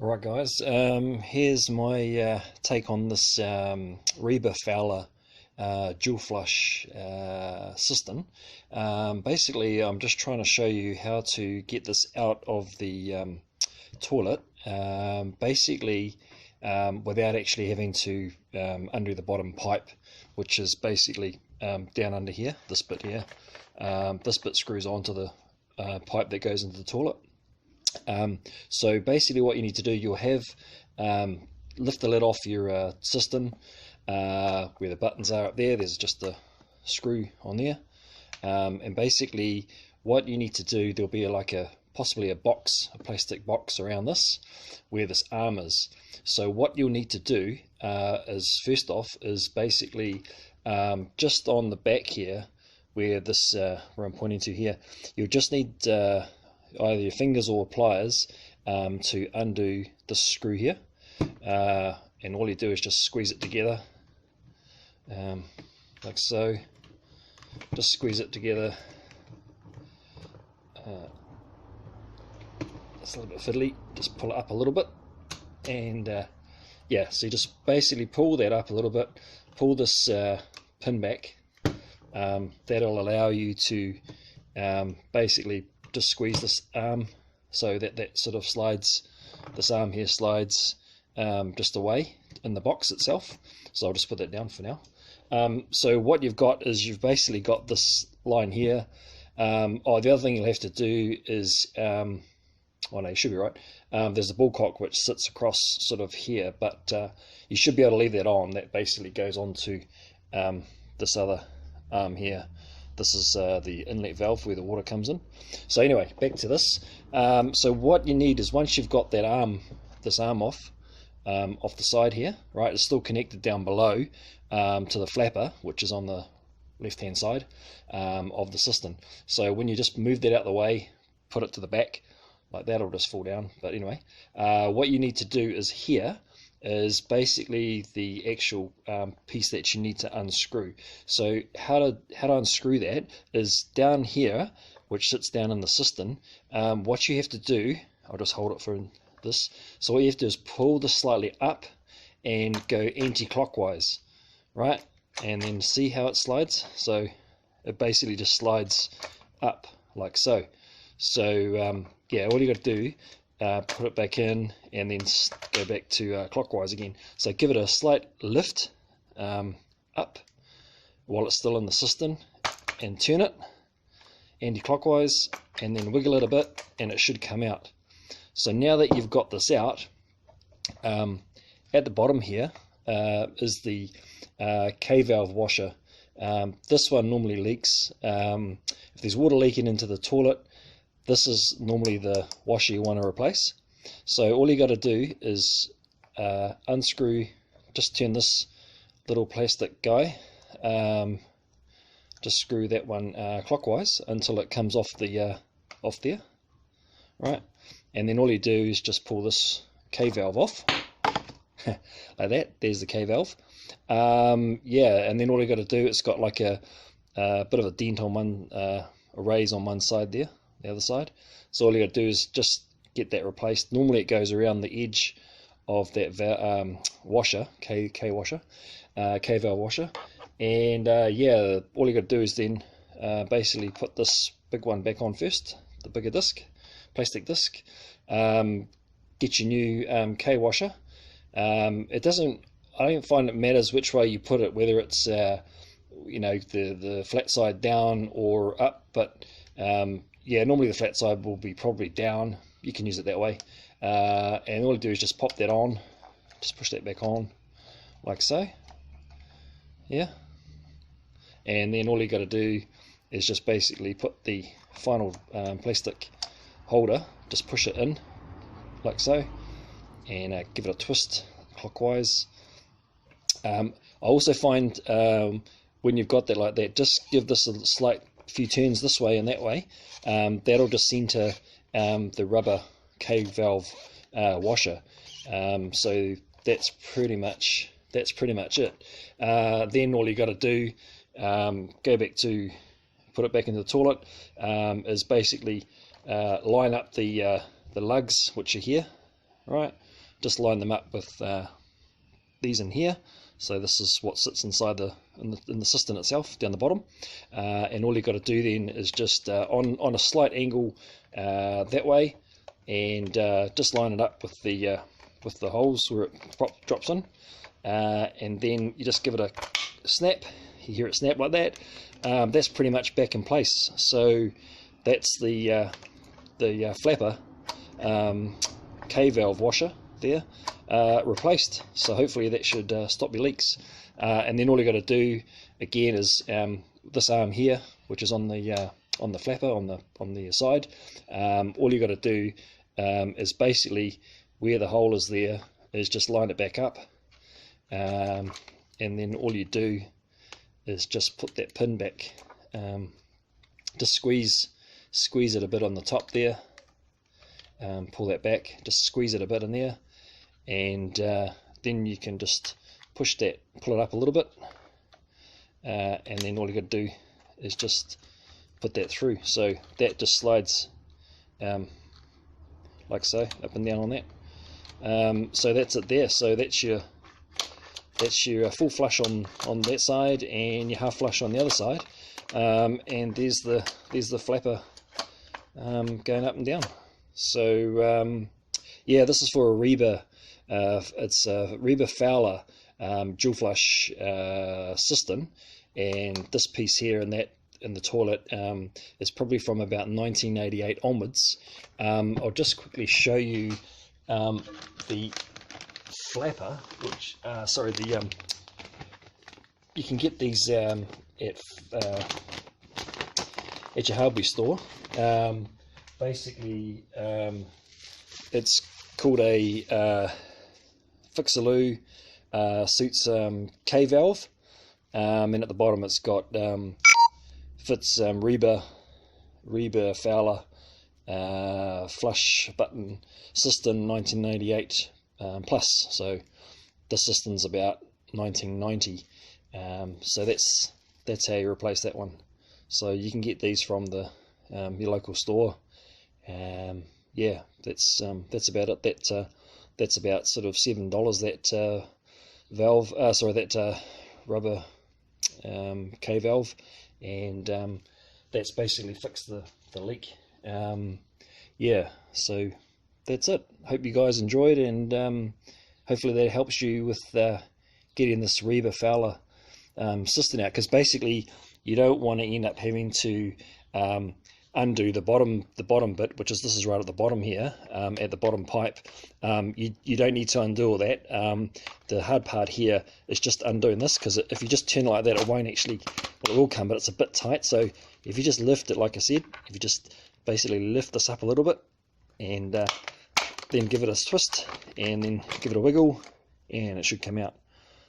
Alright guys, here's my take on this Reba Fowler dual flush cistern. Basically, I'm just trying to show you how to get this out of the toilet, without actually having to undo the bottom pipe, which is basically down under here, this bit here. This bit screws onto the pipe that goes into the toilet. So basically what you need to do, you'll have lift the lid off your cistern, where the buttons are up there. There's just a screw on there, and basically what you need to do, there'll be possibly a plastic box around this where this arm is. So what you'll need to do is, first off, is basically just on the back here where where I'm pointing to here, you'll just need either your fingers or pliers to undo this screw here, and all you do is just squeeze it together, like so. Just squeeze it together. It's a little bit fiddly, just pull it up a little bit, and yeah, so you just basically pull that up a little bit, pull this pin back. That'll allow you to basically just squeeze this arm so that sort of slides, this arm here slides just away in the box itself. So I'll just put that down for now. So what you've got is, you've basically got this line here. The other thing you'll have to do is, oh no, you should be right. There's a bullcock which sits across sort of here, but you should be able to leave that on. That basically goes on to this other arm here. This is the inlet valve where the water comes in. So anyway, back to this. So what you need is, once you've got that this arm off the side here, right, it's still connected down below to the flapper, which is on the left hand side of the cistern. So when you just move that out of the way, put it to the back like that, it'll just fall down. But anyway, what you need to do is, here is basically the actual piece that you need to unscrew. So how to unscrew that is down here, which sits down in the cistern. What you have to do, I'll just hold it for this. So what you have to do is pull this slightly up and go anti-clockwise, right? And then see how it slides. So it basically just slides up like so. So yeah, all you got to do, put it back in and then go back to clockwise again. So give it a slight lift up while it's still in the cistern, and turn it anti-clockwise, and then wiggle it a bit, and it should come out. So now that you've got this out, at the bottom here is the K-Valve washer. This one normally leaks. If there's water leaking into the toilet, this is normally the washer you want to replace. So all you got to do is unscrew, just turn this little plastic guy, just screw that one clockwise until it comes off there, right? And then all you do is just pull this K-valve off like that. There's the K-valve. Yeah, and then all you got to do, it's got like a bit of a dent on one, a raise on one side there, the other side. So all you got to do is just get that replaced. Normally it goes around the edge of that washer, K-valve washer. And yeah, all you got to do is then basically put this big one back on first, the bigger disc, plastic disc. Get your new K washer. I don't find it matters which way you put it, whether it's you know, the flat side down or up, but yeah, normally the flat side will be probably down. You can use it that way, and all you do is just pop that on, just push that back on like so, yeah, and then all you got to do is just basically put the final plastic holder, just push it in like so, and give it a twist clockwise. I also find when you've got that like that, just give this a slight few turns this way and that way. That'll just center the rubber K-valve washer. So that's pretty much it. Then all you got to do, go back to put it back into the toilet, is basically line up the lugs which are here, right? just line them up with these in here. So this is what sits inside in the cistern itself down the bottom, and all you've got to do then is just on a slight angle that way, and just line it up with the holes where it drops in, and then you just give it a snap. You hear it snap like that. That's pretty much back in place. So that's the flapper K-Valve washer there replaced. So hopefully that should stop your leaks. And then all you got to do again is this arm here, which is on the flapper on the side. All you got to do is basically where the hole is there is just line it back up, and then all you do is just put that pin back, just squeeze it a bit on the top there, pull that back, just squeeze it a bit in there, and then you can just pull it up a little bit, and then all you got to do is just put that through. So that just slides like so, up and down on that. So that's it there. So that's your full flush on that side, and your half flush on the other side, and there's the flapper going up and down. So yeah, this is for a Reba, it's a Reba Fowler dual flush cistern, and this piece here in the toilet is probably from about 1988 onwards. I'll just quickly show you the flapper, which you can get these at your hardware store. Basically, it's called a Fixaloo, suits K-Valve, and at the bottom it's got fits Reba Fowler flush button cistern 1988 plus. So this cistern's about 1990, so that's how you replace that one. So you can get these from the your local store. Yeah, that's about it. That's about sort of $7. That valve, that rubber K-Valve, and that's basically fixed the leak. Yeah, so that's it. Hope you guys enjoyed, and hopefully that helps you with getting this Reba Fowler cistern out, because basically you don't want to end up having to undo the bottom bit, which is, this is right at the bottom here, at the bottom pipe. You don't need to undo all that. The hard part here is just undoing this, because if you just turn it like that, it won't actually, well, it will come, but it's a bit tight. So if you just lift it, like I said, if you just basically lift this up a little bit, and then give it a twist, and then give it a wiggle, and it should come out.